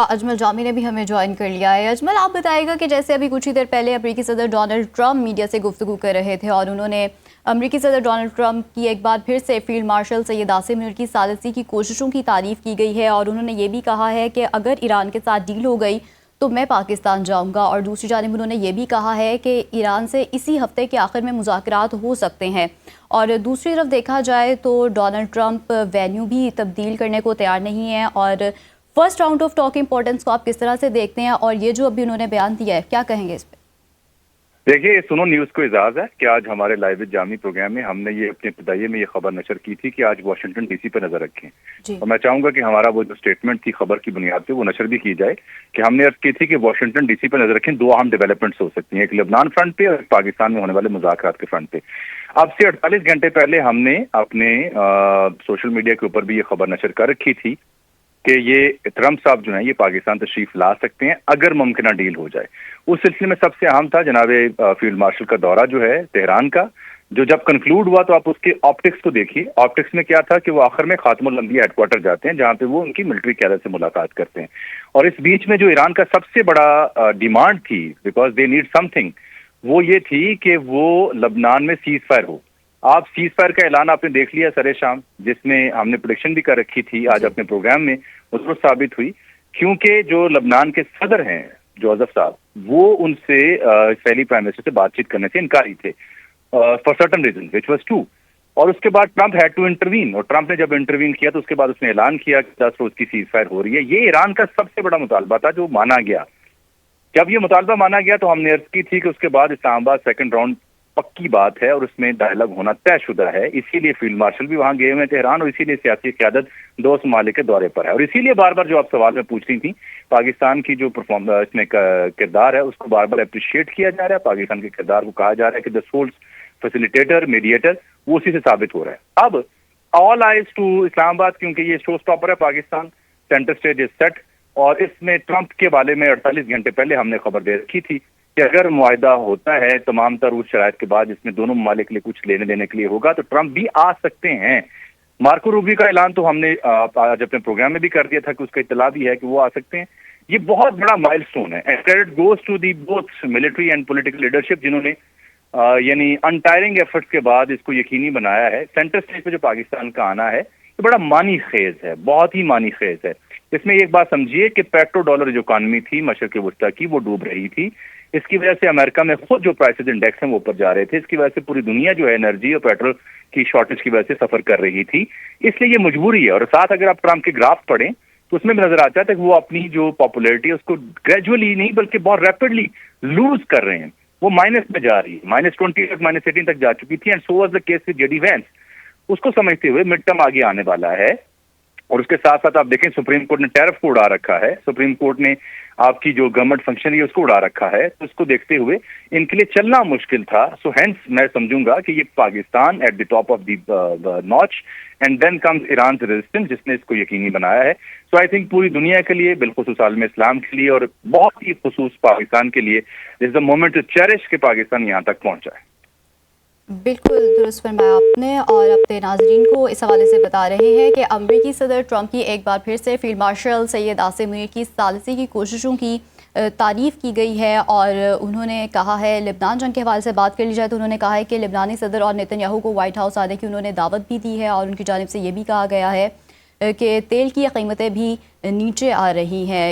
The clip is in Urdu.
اجمل جامی نے بھی ہمیں جوائن کر لیا ہے۔ اجمل، آپ بتائے گا کہ جیسے ابھی کچھ ہی دیر پہلے امریکی صدر ڈونلڈ ٹرمپ میڈیا سے گفتگو کر رہے تھے اور انہوں نے امریکی صدر ڈونلڈ ٹرمپ کی ایک بار پھر سے فیلڈ مارشل سید عاصم منیر کی ثالثی کی کوششوں کی تعریف کی گئی ہے، اور انہوں نے یہ بھی کہا ہے کہ اگر ایران کے ساتھ ڈیل ہو گئی تو میں پاکستان جاؤں گا، اور دوسری جانب انہوں نے یہ بھی کہا ہے کہ ایران سے اسی ہفتے کے آخر میں مذاکرات ہو سکتے ہیں۔ اور دوسری طرف دیکھا جائے تو ڈونلڈ ٹرمپ وینیو بھی تبدیل کرنے کو تیار نہیں ہے، اور first round of talk importance کو آپ کس طرح سے دیکھتے ہیں، اور یہ جو ابھی انہوں نے بیان دیا ہے کیا کہیں گے اس پہ؟ دیکھیے، سنو نیوز کو اعزاز ہے کہ آج ہمارے لائیو جامی پروگرام میں ہم نے یہ اپنے ابتدائیے میں یہ خبر نشر کی تھی کہ آج واشنگٹن ڈی سی پہ نظر رکھیں، اور میں چاہوں گا کہ ہمارا وہ جو سٹیٹمنٹ تھی خبر کی بنیاد پہ وہ نشر بھی کی جائے کہ ہم نے عرض کی تھی کہ واشنگٹن ڈی سی پہ نظر رکھیں، دو اہم ڈیولپمنٹس ہو سکتی ہیں، ایک لبنان فرنٹ پہ اور ایک پاکستان میں ہونے والے مذاکرات کے فرنٹ پہ۔ اب سے 48 گھنٹے پہلے ہم نے اپنے سوشل میڈیا کے اوپر بھی یہ خبر نشر کر رکھی تھی کہ یہ ٹرمپ صاحب جو ہیں یہ پاکستان تشریف لا سکتے ہیں اگر ممکنہ ڈیل ہو جائے۔ اس سلسلے میں سب سے اہم تھا جناب فیلڈ مارشل کا دورہ جو ہے تہران کا، جو جب کنکلوڈ ہوا تو آپ اس کے آپٹکس کو دیکھیے۔ آپٹکس میں کیا تھا کہ وہ آخر میں خاتم الانبیاء ہیڈ کوارٹر جاتے ہیں جہاں پہ وہ ان کی ملٹری قیادت سے ملاقات کرتے ہیں، اور اس بیچ میں جو ایران کا سب سے بڑا ڈیمانڈ تھی، because they need some thing, وہ یہ تھی کہ وہ لبنان میں سیز فائر ہو۔ آپ سیز فائر کا اعلان آپ نے دیکھ لیا سر شام، جس میں ہم نے پریڈکشن بھی کر رکھی تھی آج اپنے پروگرام میں، اس پر ثابت ہوئی، کیونکہ جو لبنان کے صدر ہیں جوزف صاحب وہ ان سے اسرائیلی پرائم منسٹر سے بات چیت کرنے سے انکاری تھے for certain reason which was true, اور اس کے بعد ٹرمپ ہیڈ ٹو انٹروین، اور ٹرمپ نے جب انٹروین کیا تو اس کے بعد اس نے اعلان کیا کہ 10 روز کی سیز فائر ہو رہی ہے۔ یہ ایران کا سب سے بڑا مطالبہ تھا جو مانا گیا۔ جب یہ مطالبہ مانا گیا تو ہم نے عرض کی تھی کہ اس کے بعد اسلام آباد سیکنڈ راؤنڈ پکی بات ہے اور اس میں ڈائلاگ ہونا طے شدہ ہے، اسی لیے فیلڈ مارشل بھی وہاں گئے ہوئے ہیں تہران، اور اسی لیے سیاسی قیادت دو ممالک کے دورے پر ہے، اور اسی لیے بار بار جو آپ سوال میں پوچھ رہی تھیں پاکستان کی جو اس میں کردار ہے اس کو بار بار اپریشیٹ کیا جا رہا ہے، پاکستان کے کردار کو کہا جا رہا ہے کہ دا سولز فیسیلیٹیٹر میڈیٹر، وہ اسی سے ثابت ہو رہا ہے۔ اب آل آئیز ٹو اسلام آباد، کیونکہ یہ شو اسٹاپر ہے Pakistan, centre stage is set, اور اس میں ٹرمپ کے بارے میں 48 گھنٹے پہلے ہم نے خبر دے رکھی تھی کہ اگر معاہدہ ہوتا ہے تمام تر اس شرائط کے بعد جس میں دونوں ممالک کے لیے کچھ لینے دینے کے لیے ہوگا تو ٹرمپ بھی آ سکتے ہیں۔ مارکو روبی کا اعلان تو ہم نے آج اپنے پروگرام میں بھی کر دیا تھا کہ اس کا اطلاع بھی ہے کہ وہ آ سکتے ہیں۔ یہ بہت بڑا مائل سٹون ہے، and credit goes to the both military and political leadership, جنہوں نے یعنی انٹائرنگ ایفرٹس کے بعد اس کو یقینی بنایا ہے۔ سینٹر اسٹیج پہ جو پاکستان کا آنا ہے یہ بڑا معنی خیز ہے، بہت ہی معنی خیز ہے۔ اس میں ایک بات سمجھیے کہ پیٹرو ڈالر جو اکانومی تھی مشرق وسطیٰ کی وہ ڈوب رہی تھی، اس کی وجہ سے امریکہ میں خود جو پرائسز انڈیکس ہیں وہ اوپر جا رہے تھے، اس کی وجہ سے پوری دنیا جو ہے انرجی اور پیٹرول کی شارٹیج کی وجہ سے سفر کر رہی تھی، اس لیے یہ مجبوری ہے۔ اور ساتھ اگر آپ ٹرمپ کے گراف پڑھیں تو اس میں بھی نظر آتا ہے کہ وہ اپنی جو پاپولیرٹی ہے اس کو گریجولی نہیں بلکہ بہت ریپڈلی لوز کر رہے ہیں، وہ مائنس میں جا رہی ہے، -20 تک -18 تک جا چکی تھی، and so was the case with J D Vance. اس کو سمجھتے ہوئے مڈ ٹرم آگے آنے والا ہے، اور اس کے ساتھ ساتھ آپ دیکھیں سپریم کورٹ نے ٹیرف کو اڑا رکھا ہے، سپریم کورٹ نے آپ کی جو گورنمنٹ فنکشن ہے اس کو اڑا رکھا ہے، تو اس کو دیکھتے ہوئے ان کے لیے چلنا مشکل تھا۔ سو ہینس میں سمجھوں گا کہ یہ Pakistan at the top of the notch, and then comes Iran resistance جس نے اس کو یقینی بنایا ہے۔ سو آئی تھنک پوری دنیا کے لیے، بالخصوص عالم اسلام کے لیے، اور بہت ہی خصوص پاکستان کے لیے دس از دا مومنٹ ٹو چیریش کہ پاکستان یہاں تک پہنچا ہے۔ بالکل درست فرمایا آپ نے، اور اپنے ناظرین کو اس حوالے سے بتا رہے ہیں کہ امریکی صدر ٹرمپ کی ایک بار پھر سے فیلڈ مارشل سید عاصم منیر کی ثالثی کی کوششوں کی تعریف کی گئی ہے، اور انہوں نے کہا ہے لبنان جنگ کے حوالے سے بات کر لی جائے تو انہوں نے کہا ہے کہ لبنانی صدر اور نیتن یاہو کو وائٹ ہاؤس آنے کی انہوں نے دعوت بھی دی ہے، اور ان کی جانب سے یہ بھی کہا گیا ہے کہ تیل کی قیمتیں بھی نیچے آ رہی ہیں۔